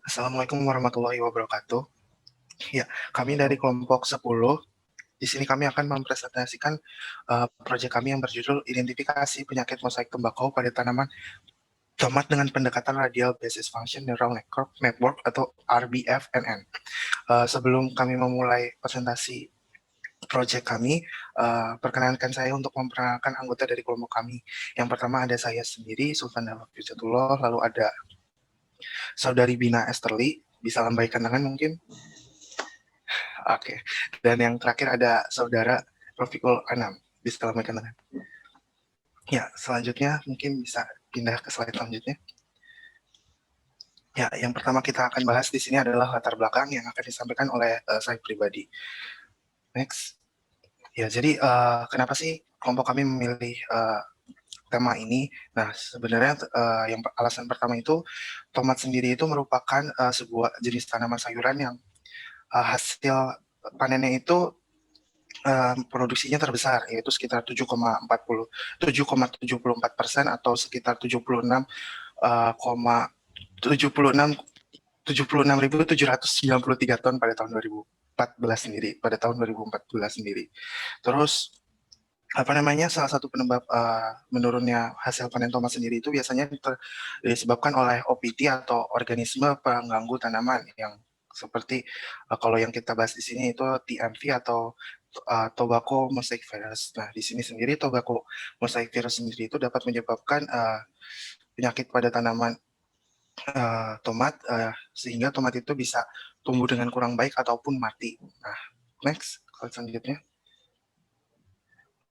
Assalamualaikum warahmatullahi wabarakatuh. Ya, kami dari kelompok 10. Di sini kami akan mempresentasikan proyek kami yang berjudul Identifikasi Penyakit Mosaik Tembakau pada Tanaman Tomat dengan Pendekatan Radial Basis Function Neural Network atau RBFNN. Sebelum kami memulai presentasi proyek kami, perkenankan saya untuk memperkenalkan anggota dari kelompok kami. Yang pertama ada saya sendiri, Sultan Dalaf Yusatullah, lalu ada Saudari Bina Esterly, bisa lambaikan tangan mungkin. Oke. Dan yang terakhir ada Saudara Rofiqul Anam. Bisa lambaikan tangan. Ya, selanjutnya mungkin bisa pindah ke slide selanjutnya. Ya, yang pertama kita akan bahas di sini adalah latar belakang yang akan disampaikan oleh saya pribadi. Next. Ya, jadi kenapa sih kelompok kami memilih tema ini? Nah, sebenarnya yang alasan pertama itu tomat sendiri itu merupakan sebuah jenis tanaman sayuran yang hasil panennya itu produksinya terbesar, yaitu sekitar 7,74% atau sekitar 76,76,76.793 ton pada tahun 2014 sendiri, Terus salah satu penyebab menurunnya hasil panen tomat sendiri itu biasanya disebabkan oleh OPT atau organisme pengganggu tanaman yang seperti kalau yang kita bahas di sini itu TMV atau tobacco mosaic virus. Nah, di sini sendiri tobacco mosaic virus sendiri itu dapat menyebabkan penyakit pada tanaman tomat sehingga tomat itu bisa tumbuh dengan kurang baik ataupun mati. Nah, next, selanjutnya.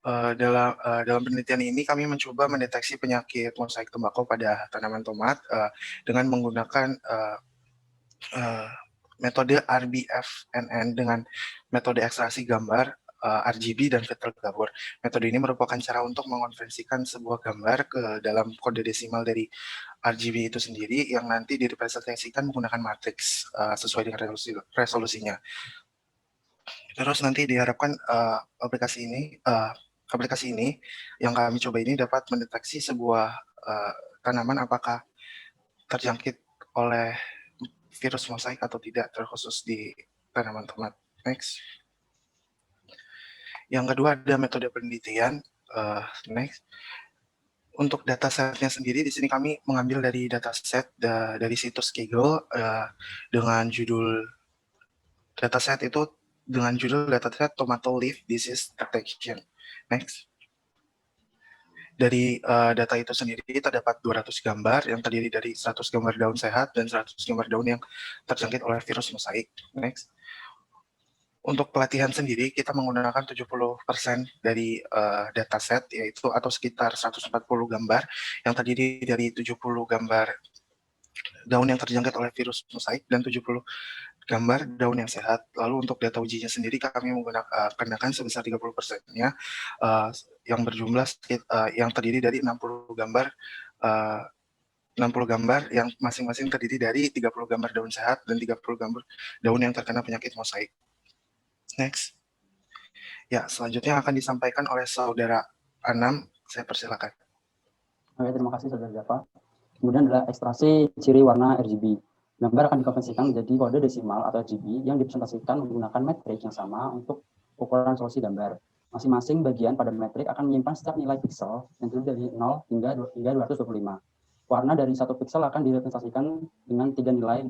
Dalam penelitian ini kami mencoba mendeteksi penyakit mosaik tembakau pada tanaman tomat dengan menggunakan metode RBFNN dengan metode ekstraksi gambar RGB dan vector gabor. Metode ini merupakan cara untuk mengonversikan sebuah gambar ke dalam kode desimal dari RGB itu sendiri yang nanti direpresentasikan menggunakan matriks sesuai dengan resolusinya. Terus nanti diharapkan aplikasi ini yang kami coba ini dapat mendeteksi sebuah tanaman apakah terjangkit oleh virus mosaik atau tidak, terkhusus di tanaman tomat. Next. Yang kedua ada metode penelitian. Next. Untuk datasetnya sendiri di sini kami mengambil dari dataset dari situs Kaggle dengan judul dataset itu dengan judul dataset Tomato Leaf Disease Detection. Next. Dari data itu sendiri terdapat 200 gambar yang terdiri dari 100 gambar daun sehat dan 100 gambar daun yang terjangkit oleh virus mosaik. Next. Untuk pelatihan sendiri kita menggunakan 70% dari dataset yaitu atau sekitar 140 gambar yang terdiri dari 70 gambar daun yang terjangkit oleh virus mosaik dan 70 gambar daun yang sehat. Lalu untuk data ujinya sendiri kami menggunakan sebesar 30%-nya yang berjumlah yang terdiri dari 60 gambar 60 gambar yang masing-masing terdiri dari 30 gambar daun sehat dan 30 gambar daun yang terkena penyakit mosaik. Next. Ya, selanjutnya akan disampaikan oleh Saudara Anam. Saya persilakan. Oke, terima kasih Saudara Java. Kemudian adalah ekstraksi ciri warna RGB. Gambar akan dikonversikan menjadi kode desimal atau RGB yang dipresentasikan menggunakan metrik yang sama untuk ukuran resolusi gambar. Masing-masing bagian pada metrik akan menyimpan setiap nilai pixel yang terdiri dari 0 hingga 225. Warna dari satu pixel akan direpresentasikan dengan 3 nilai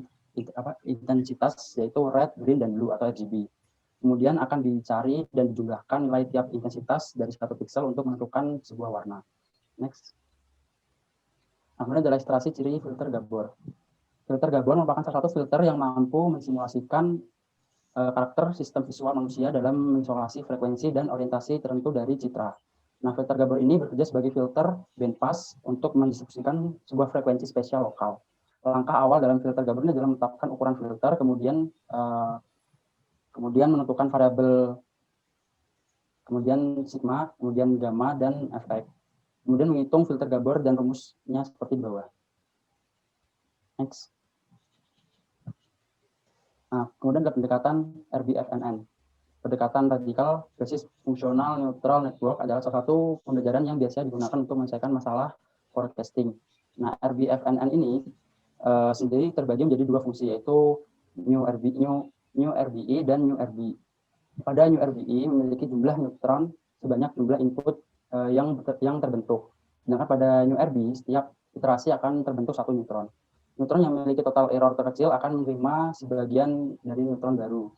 intensitas, yaitu red, green, dan blue atau RGB. Kemudian akan dicari dan dijumlahkan nilai tiap intensitas dari satu pixel untuk menentukan sebuah warna. Next. Kemudian adalah ekstraksi ciri filter Gabor. Filter Gabor merupakan salah satu filter yang mampu mensimulasikan karakter sistem visual manusia dalam mengisolasi frekuensi dan orientasi tertentu dari citra. Nah, filter Gabor ini bekerja sebagai filter bandpass untuk mendistribusikan sebuah frekuensi spesial lokal. Langkah awal dalam filter Gabor ini adalah menetapkan ukuran filter, kemudian menentukan variabel, kemudian sigma, kemudian gamma, dan efek. Kemudian menghitung filter Gabor dan rumusnya seperti di bawah. Next. Nah, kemudian ada pendekatan RBFNN. Pendekatan radikal basis fungsional neutral network adalah salah satu pembelajaran yang biasa digunakan untuk menyelesaikan masalah forecasting. Nah, RBFNN ini sendiri terbagi menjadi dua fungsi, yaitu new RBE dan new RB. Pada new RBE memiliki jumlah neutron sebanyak jumlah input yang terbentuk. Sedangkan pada new RB, setiap iterasi akan terbentuk satu neutron. Neutron yang memiliki total error terkecil akan menerima sebagian dari neutron baru.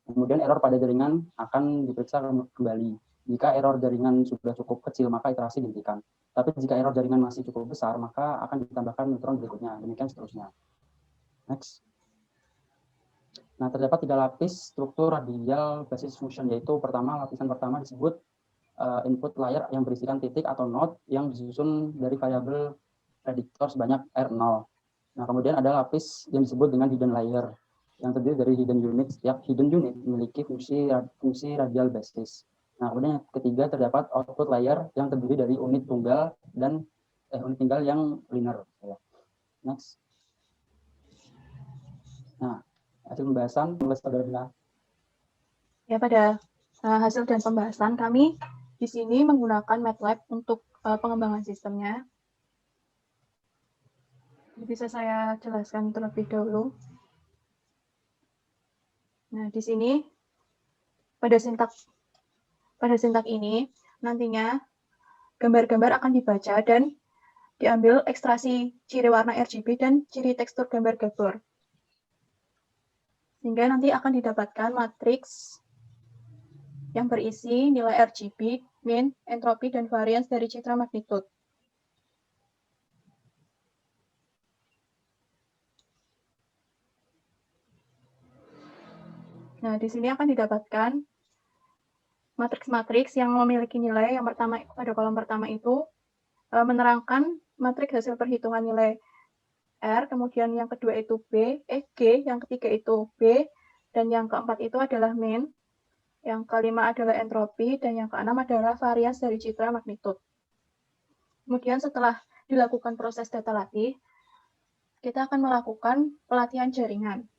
Kemudian error pada jaringan akan diperiksa kembali. Jika error jaringan sudah cukup kecil, maka iterasi dihentikan. Tapi jika error jaringan masih cukup besar, maka akan ditambahkan neutron berikutnya. Demikian seterusnya. Next. Nah, terdapat 3 lapis struktur radial basis function, yaitu lapisan pertama disebut input layer yang berisikan titik atau node yang disusun dari variabel prediktor sebanyak R0. Nah, kemudian ada lapis yang disebut dengan hidden layer, yang terdiri dari hidden unit. Setiap hidden unit memiliki fungsi radial basis. Nah, kemudian yang ketiga terdapat output layer yang terdiri dari unit tunggal dan unit tunggal yang linear. Next. Nah, hasil pembahasan saudara. Ya, pada hasil dan pembahasan kami di sini menggunakan MATLAB untuk pengembangan sistemnya. Bisa saya jelaskan terlebih dahulu. Nah, di sini pada sintak ini nantinya gambar-gambar akan dibaca dan diambil ekstraksi ciri warna RGB dan ciri tekstur gambar gabor. Sehingga nanti akan didapatkan matriks yang berisi nilai RGB, min, entropi, dan varians dari citra magnitude. Nah, di sini akan didapatkan matriks-matriks yang memiliki nilai yang pertama pada kolom pertama itu menerangkan matriks hasil perhitungan nilai R, kemudian yang kedua itu G, yang ketiga itu B, dan yang keempat itu adalah min, yang kelima adalah entropi, dan yang keenam adalah varians dari citra magnitude. Kemudian setelah dilakukan proses data latih, kita akan melakukan pelatihan jaringan.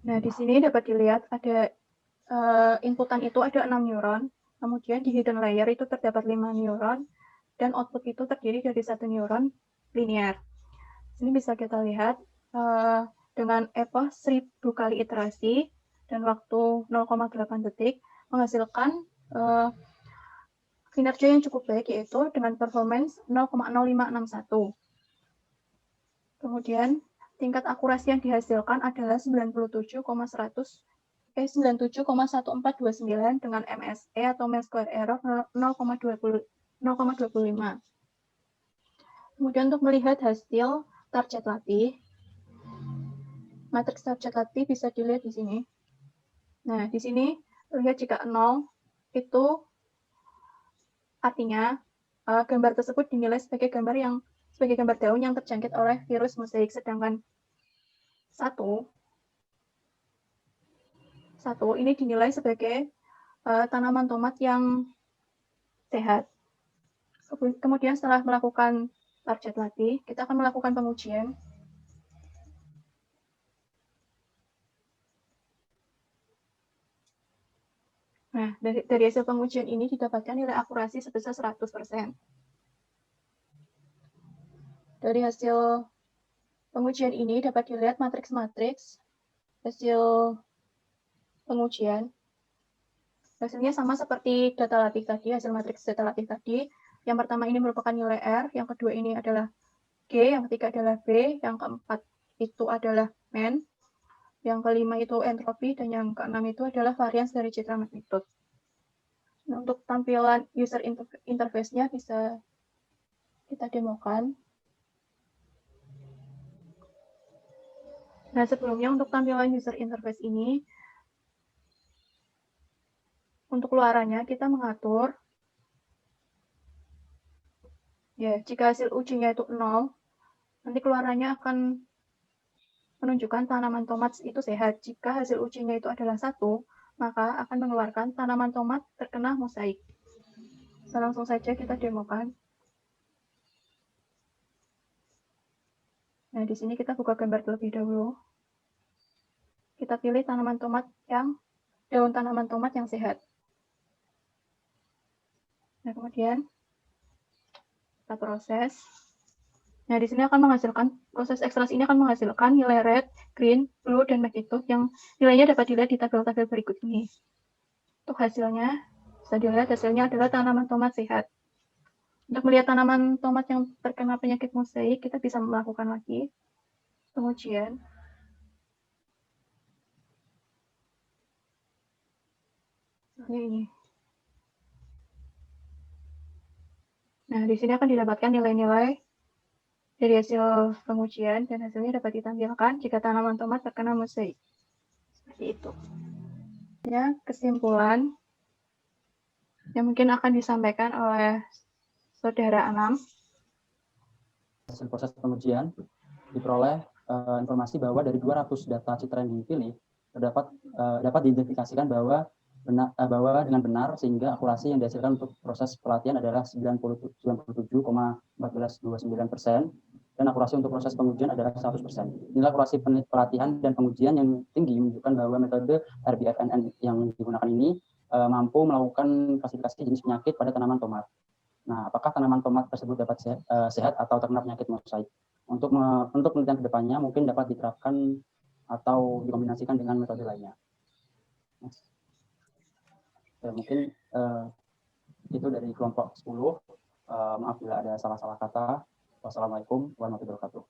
Nah, di sini dapat dilihat ada inputan itu ada 6 neuron, kemudian di hidden layer itu terdapat 5 neuron, dan output itu terdiri dari 1 neuron linear. Ini bisa kita lihat dengan epoch 1000 kali iterasi dan waktu 0,8 detik menghasilkan kinerja yang cukup baik, yaitu97,0561. Kemudian tingkat akurasi yang dihasilkan adalah 97,1429 dengan MSE atau mean square error 0,25. Kemudian untuk melihat hasil target latih, matriks target latih bisa dilihat di sini. Nah, di sini terlihat jika 0 itu artinya gambar tersebut dinilai sebagai gambar daun yang terjangkit oleh virus mosaik, sedangkan 1 ini dinilai sebagai tanaman tomat yang sehat. Kemudian setelah melakukan target latih, kita akan melakukan pengujian. Nah, dari hasil pengujian ini didapatkan nilai akurasi sebesar 100%. Dari hasil pengujian ini dapat dilihat matriks-matriks hasil pengujian. Hasilnya sama seperti data latih tadi, hasil matriks data latih tadi. Yang pertama ini merupakan nilai R, yang kedua ini adalah G, yang ketiga adalah B, yang keempat itu adalah min, yang kelima itu entropi, dan yang keenam itu adalah varians dari citra magnitude. Nah, untuk tampilan user interface-nya bisa kita demokan. Nah, sebelumnya untuk tampilan user interface ini, untuk luarannya kita mengatur, ya, jika hasil ujinya itu 0, nanti keluarannya akan menunjukkan tanaman tomat itu sehat. Jika hasil ujinya itu adalah 1, maka akan mengeluarkan tanaman tomat terkena mosaik. Langsung saja kita demokan. Nah, di sini kita buka gambar terlebih dahulu. Kita pilih daun tanaman tomat yang sehat. Nah, kemudian kita proses. Nah, di sini proses ekstraksi ini akan menghasilkan nilai red, green, blue, dan magnitude yang nilainya dapat dilihat di tabel-tabel berikut ini. Untuk hasilnya, bisa dilihat hasilnya adalah tanaman tomat sehat. Untuk melihat tanaman tomat yang terkena penyakit mosaik, kita bisa melakukan lagi pengujian. Ini. Nah, di sini akan didapatkan nilai-nilai dari hasil pengujian dan hasilnya dapat ditampilkan jika tanaman tomat terkena mosaik. Seperti itu. Ya, kesimpulan yang mungkin akan disampaikan oleh Saudara Anam. Hasil proses pengujian diperoleh informasi bahwa dari 200 data citra yang dipilih dapat diidentifikasikan bahwa dengan benar sehingga akurasi yang dihasilkan untuk proses pelatihan adalah 97,1429% dan akurasi untuk proses pengujian adalah 100%. Nilai akurasi pelatihan dan pengujian yang tinggi menunjukkan bahwa metode RBFNN yang digunakan ini mampu melakukan klasifikasi jenis penyakit pada tanaman tomat. Nah, apakah tanaman tomat tersebut dapat sehat atau terkena penyakit mosaik? Untuk penelitian kedepannya mungkin dapat diterapkan atau dikombinasikan dengan metode lainnya. Ya, mungkin itu dari kelompok 10. Maaf bila ada salah-salah kata. Wassalamualaikum warahmatullahi wabarakatuh.